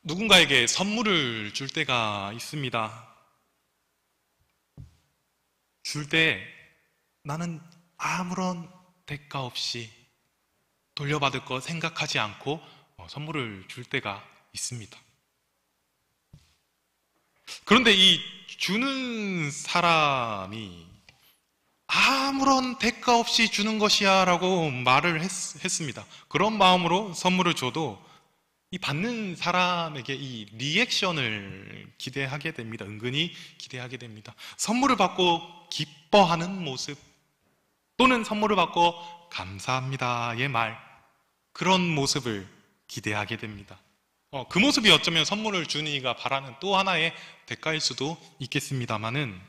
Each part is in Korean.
누군가에게 선물을 줄 때가 있습니다. 줄 때 나는 아무런 대가 없이 돌려받을 거 생각하지 않고 선물을 줄 때가 있습니다. 그런데 이 주는 사람이 아무런 대가 없이 주는 것이야 라고 말을 했습니다. 그런 마음으로 선물을 줘도 이 받는 사람에게 이 리액션을 기대하게 됩니다. 은근히 기대하게 됩니다. 선물을 받고 기뻐하는 모습 또는 선물을 받고 감사합니다의 말, 그런 모습을 기대하게 됩니다. 그 모습이 어쩌면 선물을 주는 이가 바라는 또 하나의 대가일 수도 있겠습니다만은,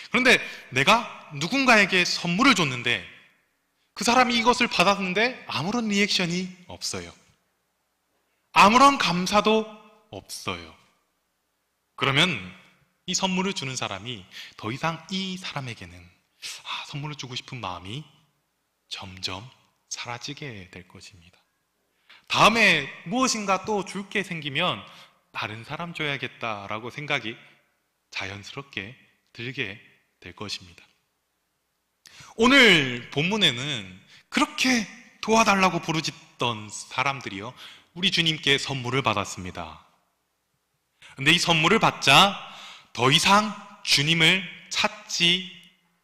그런데 내가 누군가에게 선물을 줬는데 그 사람이 이것을 받았는데 아무런 리액션이 없어요. 아무런 감사도 없어요. 그러면 이 선물을 주는 사람이 더 이상 이 사람에게는 선물을 주고 싶은 마음이 점점 사라지게 될 것입니다. 다음에 무엇인가 또 줄 게 생기면 다른 사람 줘야겠다라고 생각이 자연스럽게 들게 될 것입니다. 오늘 본문에는 그렇게 도와달라고 부르짖던 사람들이요, 우리 주님께 선물을 받았습니다. 근데 이 선물을 받자 더 이상 주님을 찾지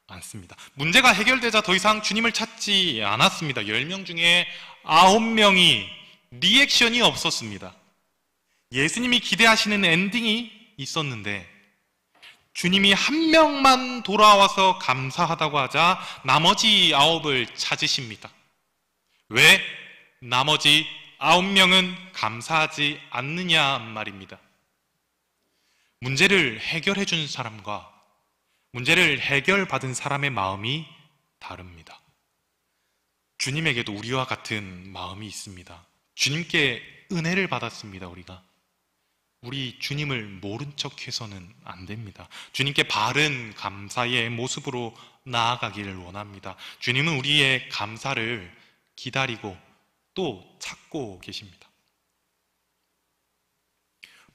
않습니다. 문제가 해결되자 더 이상 주님을 찾지 않았습니다. 10명 중에 9명이 리액션이 없었습니다. 예수님이 기대하시는 엔딩이 있었는데 주님이 한 명만 돌아와서 감사하다고 하자 나머지 9을 찾으십니다. 왜 나머지 9명은 감사하지 않느냐 말입니다. 문제를 해결해 준 사람과 문제를 해결받은 사람의 마음이 다릅니다. 주님에게도 우리와 같은 마음이 있습니다. 주님께 은혜를 받았습니다. 우리 주님을 모른 척 해서는 안 됩니다. 주님께 바른 감사의 모습으로 나아가기를 원합니다. 주님은 우리의 감사를 기다리고 또 찾고 계십니다.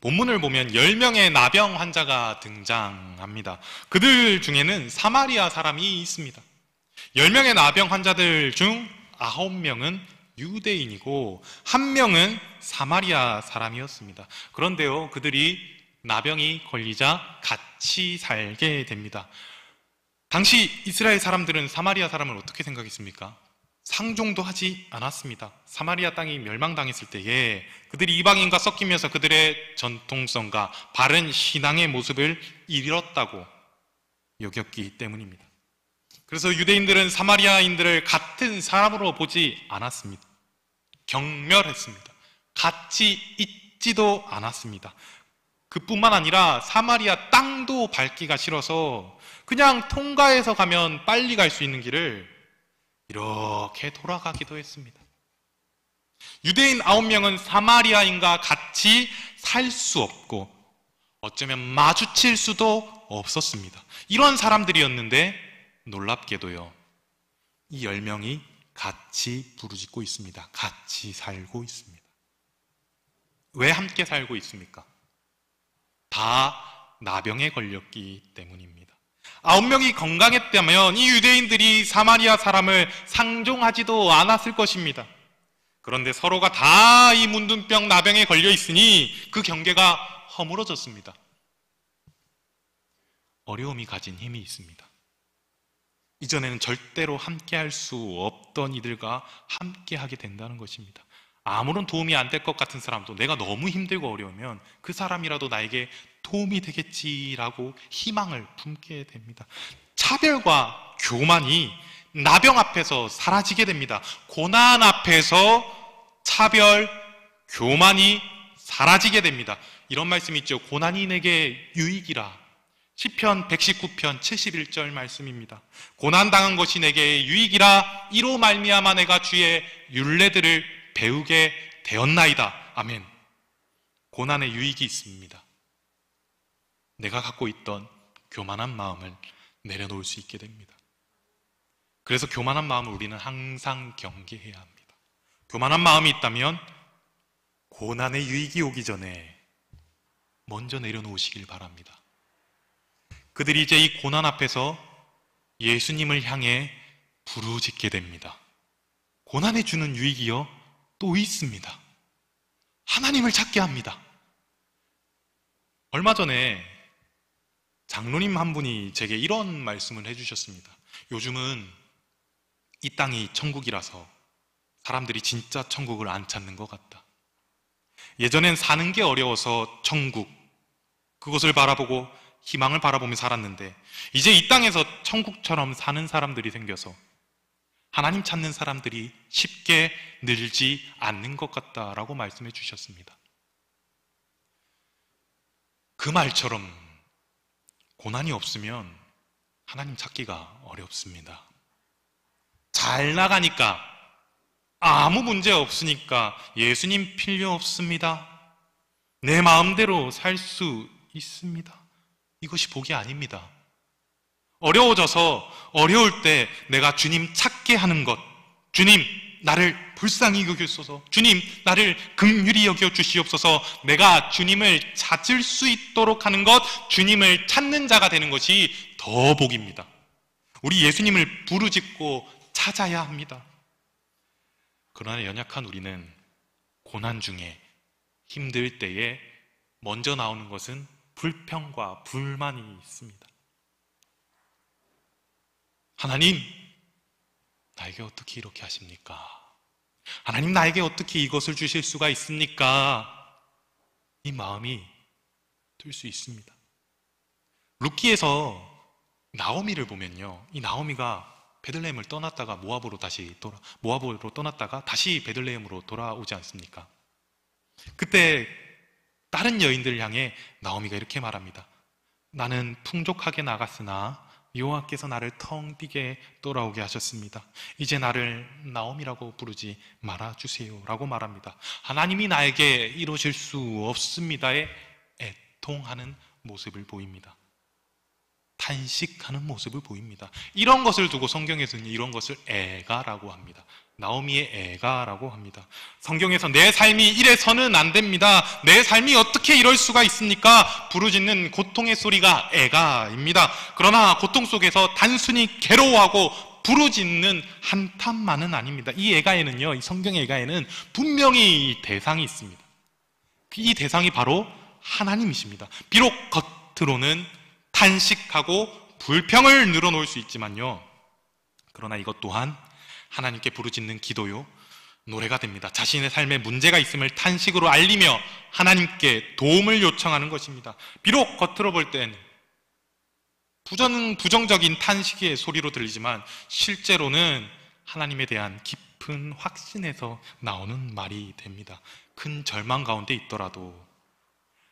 본문을 보면 10명의 나병 환자가 등장합니다. 그들 중에는 사마리아 사람이 있습니다. 10명의 나병 환자들 중 9명은 유대인이고 1명은 사마리아 사람이었습니다. 그런데요, 그들이 나병이 걸리자 같이 살게 됩니다. 당시 이스라엘 사람들은 사마리아 사람을 어떻게 생각했습니까? 상종도 하지 않았습니다. 사마리아 땅이 멸망당했을 때에 그들이 이방인과 섞이면서 그들의 전통성과 바른 신앙의 모습을 잃었다고 여겼기 때문입니다. 그래서 유대인들은 사마리아인들을 같은 사람으로 보지 않았습니다. 경멸했습니다. 같이 있지도 않았습니다. 그뿐만 아니라 사마리아 땅도 밟기가 싫어서 그냥 통과해서 가면 빨리 갈 수 있는 길을 이렇게 돌아가기도 했습니다. 유대인 9명은 사마리아인과 같이 살 수 없고 어쩌면 마주칠 수도 없었습니다. 이런 사람들이었는데 놀랍게도요, 이 10명이 같이 부르짖고 있습니다. 같이 살고 있습니다. 왜 함께 살고 있습니까? 다 나병에 걸렸기 때문입니다. 9명이 건강했다면 이 유대인들이 사마리아 사람을 상종하지도 않았을 것입니다. 그런데 서로가 다 이 문둥병 나병에 걸려 있으니 그 경계가 허물어졌습니다. 어려움이 가진 힘이 있습니다. 이전에는 절대로 함께 할 수 없던 이들과 함께 하게 된다는 것입니다. 아무런 도움이 안 될 것 같은 사람도 내가 너무 힘들고 어려우면 그 사람이라도 나에게 도움이 되겠지라고 희망을 품게 됩니다. 차별과 교만이 나병 앞에서 사라지게 됩니다. 고난 앞에서 차별, 교만이 사라지게 됩니다. 이런 말씀이 있죠. 고난이 내게 유익이라. 시편 119편 71절 말씀입니다. 고난당한 것이 내게 유익이라. 이로 말미암아 내가 주의 율례들을 배우게 되었나이다. 아멘. 고난의 유익이 있습니다. 내가 갖고 있던 교만한 마음을 내려놓을 수 있게 됩니다. 그래서 교만한 마음을 우리는 항상 경계해야 합니다. 교만한 마음이 있다면 고난의 유익이 오기 전에 먼저 내려놓으시길 바랍니다. 그들이 이제 이 고난 앞에서 예수님을 향해 부르짖게 됩니다. 고난에 주는 유익이요 또 있습니다. 하나님을 찾게 합니다. 얼마 전에 장로님 한 분이 제게 이런 말씀을 해주셨습니다. 요즘은 이 땅이 천국이라서 사람들이 진짜 천국을 안 찾는 것 같다. 예전엔 사는 게 어려워서 천국, 그것을 바라보고 희망을 바라보며 살았는데 이제 이 땅에서 천국처럼 사는 사람들이 생겨서 하나님 찾는 사람들이 쉽게 늘지 않는 것 같다라고 말씀해 주셨습니다. 그 말처럼 고난이 없으면 하나님 찾기가 어렵습니다. 잘 나가니까, 아무 문제 없으니까 예수님 필요 없습니다. 내 마음대로 살 수 있습니다. 이것이 복이 아닙니다. 어려워져서 어려울 때 내가 주님 찾게 하는 것, 주님 나를 불쌍히 여기소서, 주님 나를 긍휼히 여겨 주시옵소서, 내가 주님을 찾을 수 있도록 하는 것, 주님을 찾는 자가 되는 것이 더 복입니다. 우리 예수님을 부르짖고 찾아야 합니다. 그러나 연약한 우리는 고난 중에, 힘들 때에 먼저 나오는 것은 불평과 불만이 있습니다. 하나님, 나에게 어떻게 이렇게 하십니까? 하나님, 나에게 어떻게 이것을 주실 수가 있습니까? 이 마음이 들 수 있습니다. 룻기에서 나오미를 보면요, 이 나오미가 베들레헴을 떠났다가 모압으로 떠났다가 다시 베들레헴으로 돌아오지 않습니까? 그때 다른 여인들을 향해 나오미가 이렇게 말합니다. 나는 풍족하게 나갔으나 여호와께서 나를 텅 비게 돌아오게 하셨습니다. 이제 나를 나오미라고 부르지 말아주세요 라고 말합니다. 하나님이 나에게 이루실 수 없습니다에 애통하는 모습을 보입니다. 탄식하는 모습을 보입니다. 이런 것을 두고 성경에서는 이런 것을 애가라고 합니다. 나오미의 애가라고 합니다. 성경에서 내 삶이 이래서는 안 됩니다, 내 삶이 어떻게 이럴 수가 있습니까? 부르짖는 고통의 소리가 애가입니다. 그러나 고통 속에서 단순히 괴로워하고 부르짖는 한탄만은 아닙니다. 이 애가에는요, 이 성경의 애가에는 분명히 대상이 있습니다. 이 대상이 바로 하나님이십니다. 비록 겉으로는 탄식하고 불평을 늘어놓을 수 있지만요, 그러나 이것 또한 하나님께 부르짖는 기도요, 노래가 됩니다. 자신의 삶에 문제가 있음을 탄식으로 알리며 하나님께 도움을 요청하는 것입니다. 비록 겉으로 볼 땐 부정적인 탄식의 소리로 들리지만 실제로는 하나님에 대한 깊은 확신에서 나오는 말이 됩니다. 큰 절망 가운데 있더라도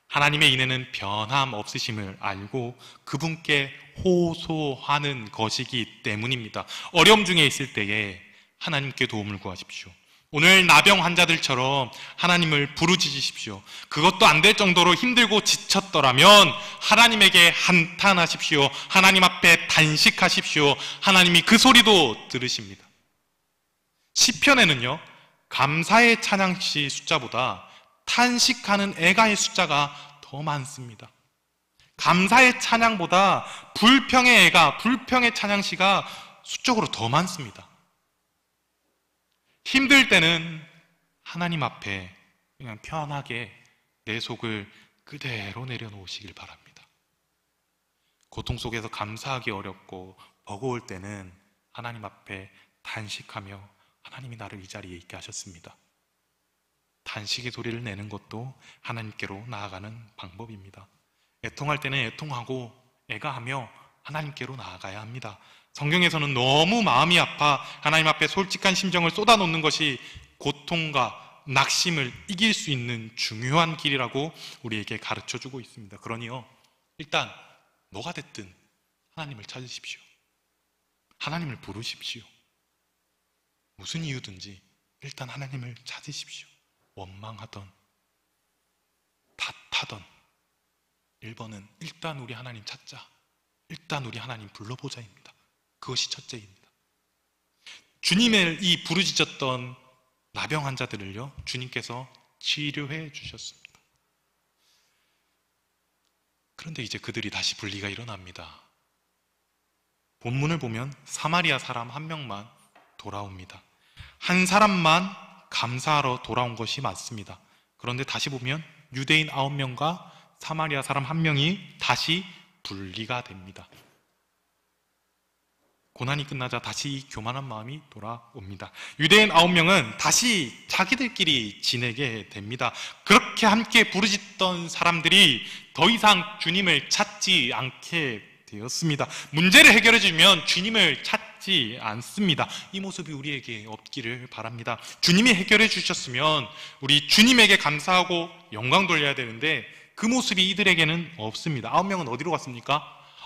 하나님의 인애는 변함 없으심을 알고 그분께 호소하는 것이기 때문입니다. 어려움 중에 있을 때에 하나님께 도움을 구하십시오. 오늘 나병 환자들처럼 하나님을 부르짖으십시오. 그것도 안 될 정도로 힘들고 지쳤더라면 하나님에게 한탄하십시오. 하나님 앞에 단식하십시오. 하나님이 그 소리도 들으십니다. 시편에는요, 감사의 찬양시 숫자보다 탄식하는 애가의 숫자가 더 많습니다. 감사의 찬양보다 불평의 애가, 불평의 찬양시가 수적으로 더 많습니다. 힘들 때는 하나님 앞에 그냥 편하게 내 속을 그대로 내려놓으시길 바랍니다. 고통 속에서 감사하기 어렵고 버거울 때는 하나님 앞에 단식하며 하나님이 나를 이 자리에 있게 하셨습니다. 단식의 소리를 내는 것도 하나님께로 나아가는 방법입니다. 애통할 때는 애통하고 애가하며 하나님께로 나아가야 합니다. 성경에서는 너무 마음이 아파 하나님 앞에 솔직한 심정을 쏟아놓는 것이 고통과 낙심을 이길 수 있는 중요한 길이라고 우리에게 가르쳐주고 있습니다. 그러니요, 일단 뭐가 됐든 하나님을 찾으십시오. 하나님을 부르십시오. 무슨 이유든지 일단 하나님을 찾으십시오. 원망하던 탓하던 1번은 일단 우리 하나님 찾자, 일단 우리 하나님 불러보자입니다. 그것이 첫째입니다. 주님의 이 부르짖었던 나병 환자들을요, 주님께서 치료해 주셨습니다. 그런데 이제 그들이 다시 분리가 일어납니다. 본문을 보면 사마리아 사람 한 명만 돌아옵니다. 한 사람만 감사하러 돌아온 것이 맞습니다. 그런데 다시 보면 유대인 9명과 사마리아 사람 한 명이 다시 분리가 됩니다. 고난이 끝나자 다시 이 교만한 마음이 돌아옵니다. 유대인 9명은 다시 자기들끼리 지내게 됩니다. 그렇게 함께 부르짖던 사람들이 더 이상 주님을 찾지 않게 되었습니다. 문제를 해결해 주면 주님을 찾지 않습니다. 이 모습이 우리에게 없기를 바랍니다. 주님이 해결해 주셨으면 우리 주님에게 감사하고 영광 돌려야 되는데 그 모습이 이들에게는 없습니다. 9명은 어디로 갔습니까?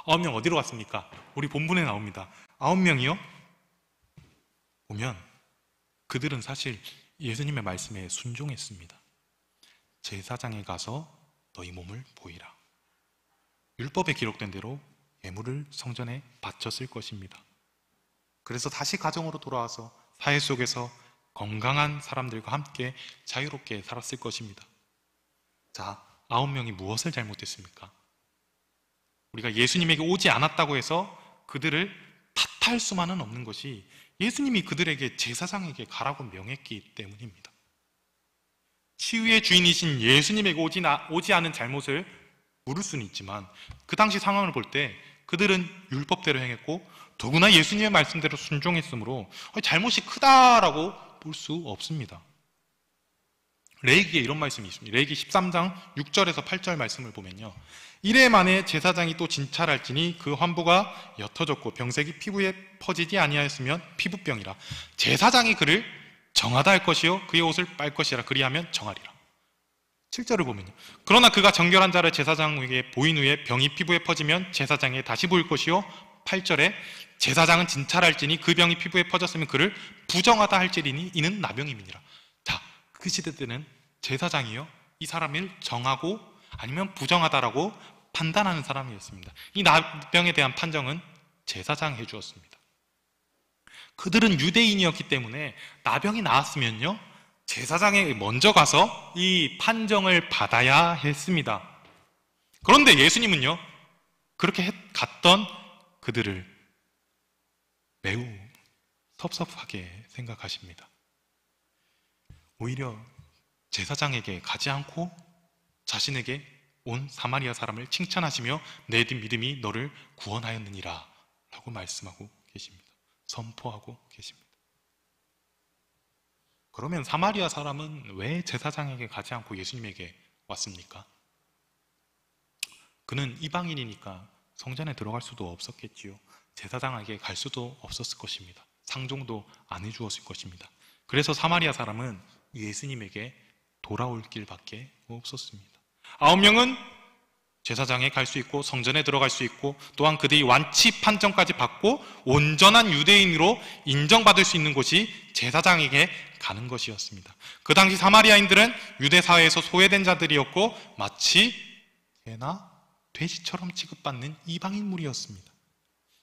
9명 어디로 갔습니까? 우리 본문에 나옵니다. 9명이요? 보면 그들은 사실 예수님의 말씀에 순종했습니다. 제사장에 가서 너희 몸을 보이라. 율법에 기록된 대로 예물을 성전에 바쳤을 것입니다. 그래서 다시 가정으로 돌아와서 사회 속에서 건강한 사람들과 함께 자유롭게 살았을 것입니다. 자, 9명이 무엇을 잘못했습니까? 우리가 예수님에게 오지 않았다고 해서 그들을 탓할 수만은 없는 것이 예수님이 그들에게 제사장에게 가라고 명했기 때문입니다. 치유의 주인이신 예수님에게 오지 않은 잘못을 물을 수는 있지만 그 당시 상황을 볼 때 그들은 율법대로 행했고 더구나 예수님의 말씀대로 순종했으므로 잘못이 크다라고 볼 수 없습니다. 레위기에 이런 말씀이 있습니다. 레위기 13장 6절에서 8절 말씀을 보면요, 이래 만에 제사장이 또 진찰할지니 그 환부가 옅어졌고 병색이 피부에 퍼지지 아니하였으면 피부병이라. 제사장이 그를 정하다 할 것이요 그의 옷을 빨 것이라. 그리하면 정하리라. 7절을 보면요, 그러나 그가 정결한 자를 제사장에게 보인 후에 병이 피부에 퍼지면 제사장에게 다시 보일 것이요. 8절에 제사장은 진찰할지니 그 병이 피부에 퍼졌으면 그를 부정하다 할지니 이는 나병임이니라. 자, 그 시대 때는 제사장이요 이 사람을 정하고 아니면 부정하다라고 판단하는 사람이었습니다. 이 나병에 대한 판정은 제사장이 해주었습니다. 그들은 유대인이었기 때문에 나병이 나왔으면요 제사장에 먼저 가서 이 판정을 받아야 했습니다. 그런데 예수님은요 그렇게 갔던 그들을 매우 섭섭하게 생각하십니다. 오히려 제사장에게 가지 않고 자신에게 온 사마리아 사람을 칭찬하시며 내 믿음이 너를 구원하였느니라 라고 말씀하고 계십니다. 선포하고 계십니다. 그러면 사마리아 사람은 왜 제사장에게 가지 않고 예수님에게 왔습니까? 그는 이방인이니까 성전에 들어갈 수도 없었겠지요. 제사장에게 갈 수도 없었을 것입니다. 상종도 안 해주었을 것입니다. 그래서 사마리아 사람은 예수님에게 돌아올 길밖에 없었습니다. 9명은 제사장에 갈 수 있고 성전에 들어갈 수 있고 또한 그들이 완치 판정까지 받고 온전한 유대인으로 인정받을 수 있는 곳이 제사장에게 가는 것이었습니다. 그 당시 사마리아인들은 유대 사회에서 소외된 자들이었고 마치 개나 돼지처럼 취급받는 이방인물이었습니다.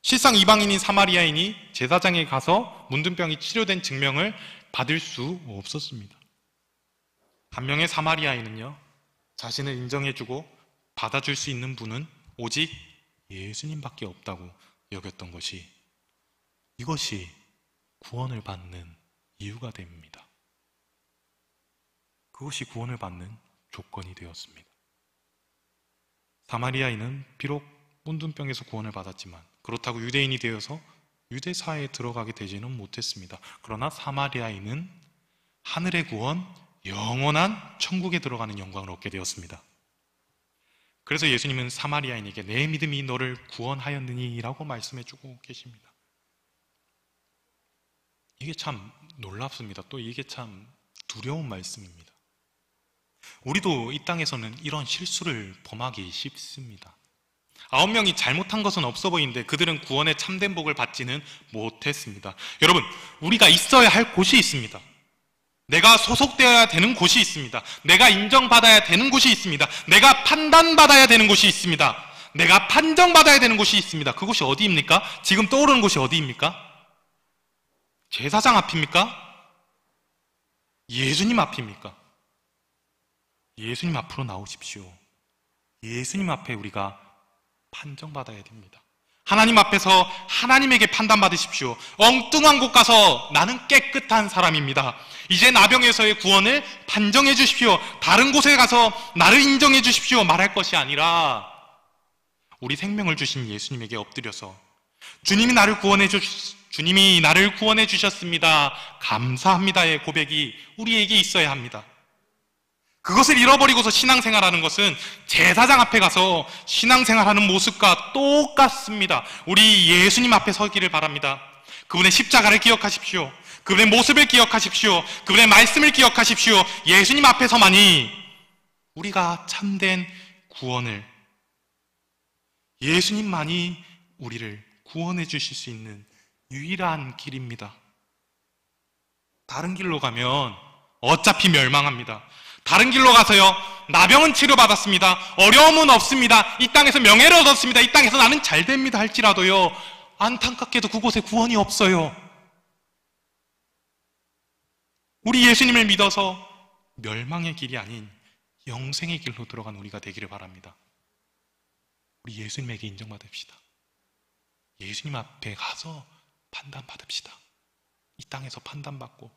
실상 이방인인 사마리아인이 제사장에 가서 문둥병이 치료된 증명을 받을 수 없었습니다. 한 명의 사마리아인은요 자신을 인정해주고 받아줄 수 있는 분은 오직 예수님밖에 없다고 여겼던 것이, 이것이 구원을 받는 이유가 됩니다. 그것이 구원을 받는 조건이 되었습니다. 사마리아인은 비록 문둥병에서 구원을 받았지만 그렇다고 유대인이 되어서 유대 사회에 들어가게 되지는 못했습니다. 그러나 사마리아인은 하늘의 구원, 영원한 천국에 들어가는 영광을 얻게 되었습니다. 그래서 예수님은 사마리아인에게 내 믿음이 너를 구원하였느니 라고 말씀해주고 계십니다. 이게 참 놀랍습니다. 또 이게 참 두려운 말씀입니다. 우리도 이 땅에서는 이런 실수를 범하기 쉽습니다. 9명이 잘못한 것은 없어 보이는데 그들은 구원의 참된 복을 받지는 못했습니다. 여러분, 우리가 있어야 할 곳이 있습니다. 내가 소속되어야 되는 곳이 있습니다. 내가 인정받아야 되는 곳이 있습니다. 내가 판단받아야 되는 곳이 있습니다. 내가 판정받아야 되는 곳이 있습니다. 그곳이 어디입니까? 지금 떠오르는 곳이 어디입니까? 제사장 앞입니까? 예수님 앞입니까? 예수님 앞으로 나오십시오. 예수님 앞에 우리가 판정받아야 됩니다. 하나님 앞에서 하나님에게 판단받으십시오. 엉뚱한 곳 가서 나는 깨끗한 사람입니다, 이제 나병에서의 구원을 판정해 주십시오, 다른 곳에 가서 나를 인정해 주십시오 말할 것이 아니라 우리 생명을 주신 예수님에게 엎드려서 주님이 나를 구원해 주셨습니다, 감사합니다의 고백이 우리에게 있어야 합니다. 그것을 잃어버리고서 신앙생활하는 것은 제사장 앞에 가서 신앙생활하는 모습과 똑같습니다. 우리 예수님 앞에 서기를 바랍니다. 그분의 십자가를 기억하십시오. 그분의 모습을 기억하십시오. 그분의 말씀을 기억하십시오. 예수님 앞에서만이 우리가 참된 구원을, 예수님만이 우리를 구원해 주실 수 있는 유일한 길입니다. 다른 길로 가면 어차피 멸망합니다. 다른 길로 가서요, 나병은 치료받았습니다, 어려움은 없습니다, 이 땅에서 명예를 얻었습니다, 이 땅에서 나는 잘 됩니다 할지라도요, 안타깝게도 그곳에 구원이 없어요. 우리 예수님을 믿어서 멸망의 길이 아닌 영생의 길로 들어간 우리가 되기를 바랍니다. 우리 예수님에게 인정받읍시다. 예수님 앞에 가서 판단받읍시다. 이 땅에서 판단받고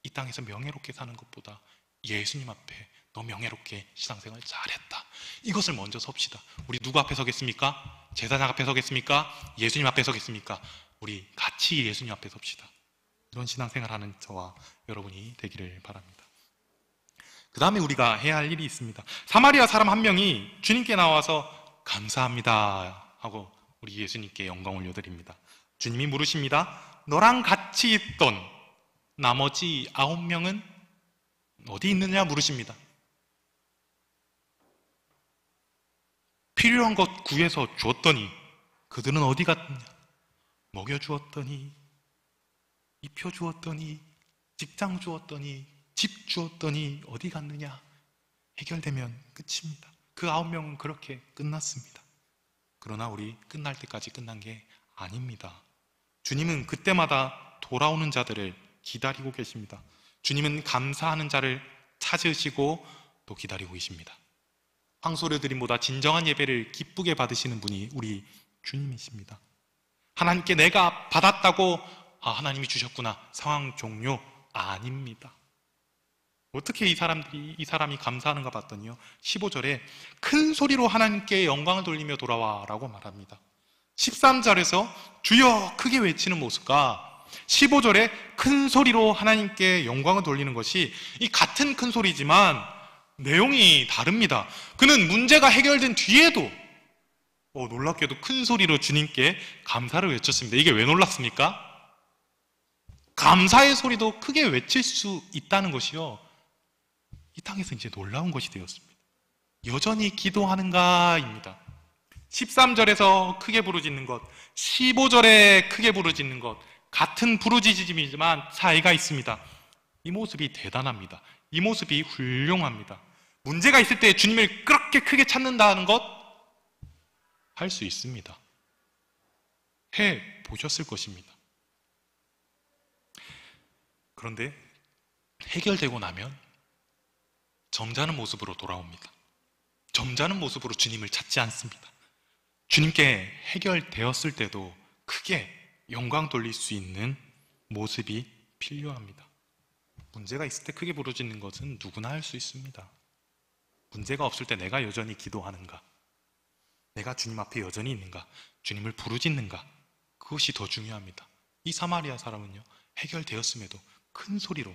이 땅에서 명예롭게 사는 것보다 예수님 앞에 너 명예롭게 신앙생활 잘했다, 이것을 먼저 섭시다. 우리 누구 앞에 서겠습니까? 제사장 앞에 서겠습니까? 예수님 앞에 서겠습니까? 우리 같이 예수님 앞에 섭시다. 이런 신앙생활하는 저와 여러분이 되기를 바랍니다. 그 다음에 우리가 해야 할 일이 있습니다. 사마리아 사람 한 명이 주님께 나와서 감사합니다 하고 우리 예수님께 영광 올려드립니다. 주님이 물으십니다. 너랑 같이 있던 나머지 9명은 어디 있느냐 물으십니다. 필요한 것 구해서 주었더니 그들은 어디 갔느냐? 먹여주었더니, 입혀주었더니, 직장 주었더니, 집 주었더니 어디 갔느냐? 해결되면 끝입니다. 그 9명은 그렇게 끝났습니다. 그러나 우리 끝날 때까지 끝난 게 아닙니다. 주님은 그때마다 돌아오는 자들을 기다리고 계십니다. 주님은 감사하는 자를 찾으시고 또 기다리고 계십니다. 황소려드림보다 진정한 예배를 기쁘게 받으시는 분이 우리 주님이십니다. 하나님께 내가 받았다고 하나님이 주셨구나, 상황 종료 아닙니다. 어떻게 이 사람이 감사하는가 봤더니요, 15절에 큰 소리로 하나님께 영광을 돌리며 돌아와 라고 말합니다. 13절에서 주여 크게 외치는 모습과 15절에 큰 소리로 하나님께 영광을 돌리는 것이 이 같은 큰 소리지만 내용이 다릅니다. 그는 문제가 해결된 뒤에도 놀랍게도 큰 소리로 주님께 감사를 외쳤습니다. 이게 왜 놀랍습니까? 감사의 소리도 크게 외칠 수 있다는 것이요, 이 땅에서 이제 놀라운 것이 되었습니다. 여전히 기도하는가입니다. 13절에서 크게 부르짖는 것, 15절에 크게 부르짖는 것, 같은 부르짖음이지만 차이가 있습니다. 이 모습이 대단합니다. 이 모습이 훌륭합니다. 문제가 있을 때 주님을 그렇게 크게 찾는다는 것 할 수 있습니다. 해 보셨을 것입니다. 그런데 해결되고 나면 점잖은 모습으로 돌아옵니다. 점잖은 모습으로 주님을 찾지 않습니다. 주님께 해결되었을 때도 크게 영광 돌릴 수 있는 모습이 필요합니다. 문제가 있을 때 크게 부르짖는 것은 누구나 할 수 있습니다. 문제가 없을 때 내가 여전히 기도하는가, 내가 주님 앞에 여전히 있는가, 주님을 부르짖는가, 그것이 더 중요합니다. 이 사마리아 사람은요, 해결되었음에도 큰 소리로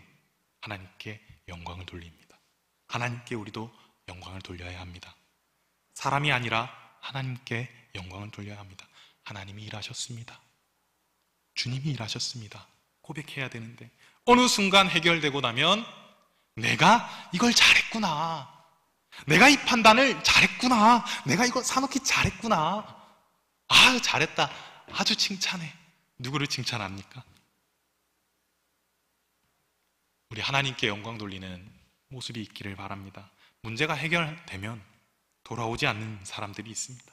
하나님께 영광을 돌립니다. 하나님께 우리도 영광을 돌려야 합니다. 사람이 아니라 하나님께 영광을 돌려야 합니다. 하나님이 일하셨습니다. 주님이 일하셨습니다. 고백해야 되는데 어느 순간 해결되고 나면 내가 이걸 잘했구나, 내가 이 판단을 잘했구나, 내가 이거 사놓기 잘했구나, 잘했다, 아주 칭찬해. 누구를 칭찬합니까? 우리 하나님께 영광 돌리는 모습이 있기를 바랍니다. 문제가 해결되면 돌아오지 않는 사람들이 있습니다.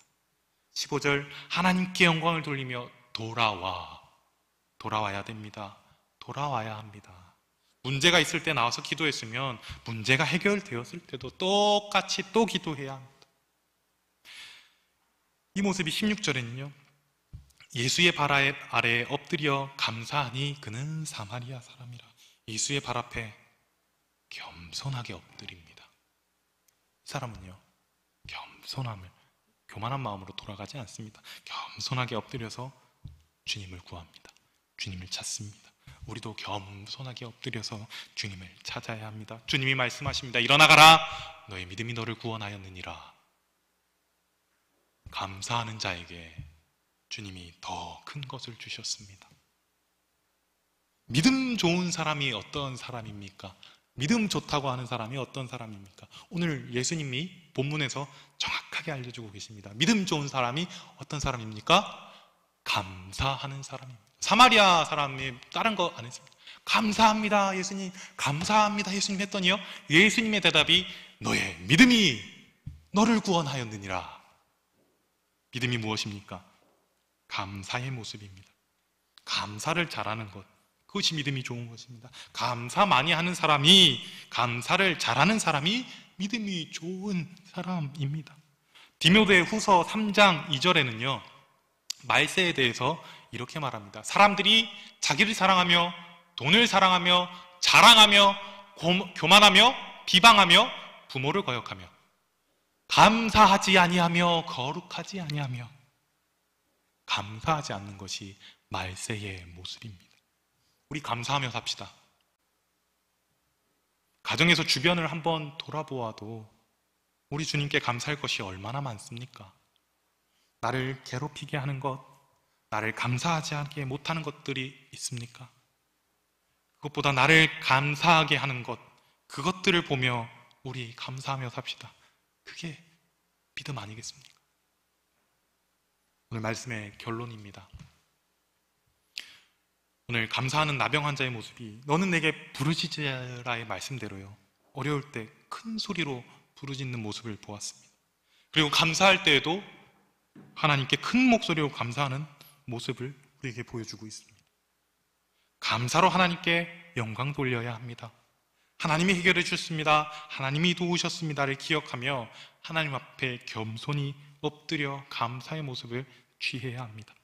15절 하나님께 영광을 돌리며 돌아와야 됩니다. 돌아와야 합니다. 문제가 있을 때 나와서 기도했으면 문제가 해결되었을 때도 똑같이 또 기도해야 합니다. 이 모습이 16절에는요, 예수의 발 아래에 엎드려 감사하니 그는 사마리아 사람이라. 예수의 발 앞에 겸손하게 엎드립니다. 이 사람은요, 교만한 마음으로 돌아가지 않습니다. 겸손하게 엎드려서 주님을 구합니다. 주님을 찾습니다. 우리도 겸손하게 엎드려서 주님을 찾아야 합니다. 주님이 말씀하십니다. 일어나가라. 너의 믿음이 너를 구원하였느니라. 감사하는 자에게 주님이 더 큰 것을 주셨습니다. 믿음 좋은 사람이 어떤 사람입니까? 믿음 좋다고 하는 사람이 어떤 사람입니까? 오늘 예수님이 본문에서 정확하게 알려주고 계십니다. 믿음 좋은 사람이 어떤 사람입니까? 감사하는 사람입니다. 사마리아 사람이 다른 거 안 했습니다. 감사합니다 예수님, 감사합니다 예수님 했더니요, 예수님의 대답이 너의 믿음이 너를 구원하였느니라. 믿음이 무엇입니까? 감사의 모습입니다. 감사를 잘하는 것, 그것이 믿음이 좋은 것입니다. 감사 많이 하는 사람이, 감사를 잘하는 사람이 믿음이 좋은 사람입니다. 디모데 후서 3장 2절에는요 말세에 대해서 이렇게 말합니다. 사람들이 자기를 사랑하며 돈을 사랑하며 자랑하며 교만하며 비방하며 부모를 거역하며 감사하지 아니하며 거룩하지 아니하며. 감사하지 않는 것이 말세의 모습입니다. 우리 감사하며 삽시다. 가정에서 주변을 한번 돌아보아도 우리 주님께 감사할 것이 얼마나 많습니까? 나를 괴롭히게 하는 것, 나를 감사하지 않게 못하는 것들이 있습니까? 그것보다 나를 감사하게 하는 것, 그것들을 보며 우리 감사하며 삽시다. 그게 믿음 아니겠습니까? 오늘 말씀의 결론입니다. 오늘 감사하는 나병 환자의 모습이 너는 내게 부르짖으라의 말씀대로요, 어려울 때 큰 소리로 부르짖는 모습을 보았습니다. 그리고 감사할 때에도 하나님께 큰 목소리로 감사하는 모습을 우리에게 보여주고 있습니다. 감사로 하나님께 영광 돌려야 합니다. 하나님이 해결해 주셨습니다, 하나님이 도우셨습니다를 기억하며 하나님 앞에 겸손히 엎드려 감사의 모습을 취해야 합니다.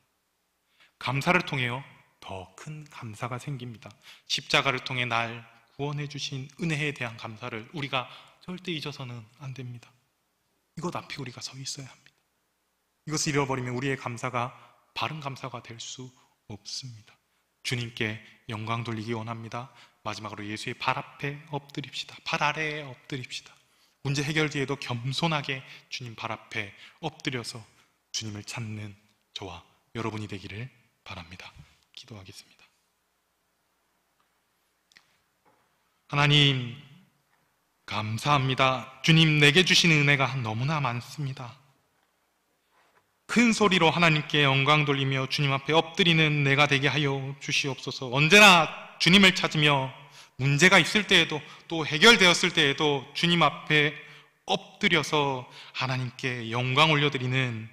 감사를 통해요 더 큰 감사가 생깁니다. 십자가를 통해 날 구원해 주신 은혜에 대한 감사를 우리가 절대 잊어서는 안 됩니다. 이것 앞에 우리가 서 있어야 합니다. 이것을 잃어버리면 우리의 감사가 바른 감사가 될 수 없습니다. 주님께 영광 돌리기 원합니다. 마지막으로 예수의 발 앞에 엎드립시다. 발 아래에 엎드립시다. 문제 해결 뒤에도 겸손하게 주님 발 앞에 엎드려서 주님을 찾는 저와 여러분이 되기를 바랍니다. 기도하겠습니다. 하나님 감사합니다. 주님 내게 주신 은혜가 너무나 많습니다. 큰 소리로 하나님께 영광 돌리며 주님 앞에 엎드리는 내가 되게 하여 주시옵소서. 언제나 주님을 찾으며 문제가 있을 때에도 또 해결되었을 때에도 주님 앞에 엎드려서 하나님께 영광 올려드리는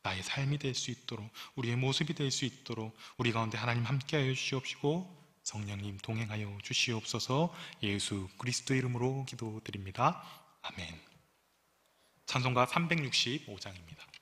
나의 삶이 될 수 있도록, 우리의 모습이 될 수 있도록 우리 가운데 하나님 함께하여 주시옵시고 성령님 동행하여 주시옵소서. 예수 그리스도 이름으로 기도드립니다. 아멘. 찬송가 365장입니다.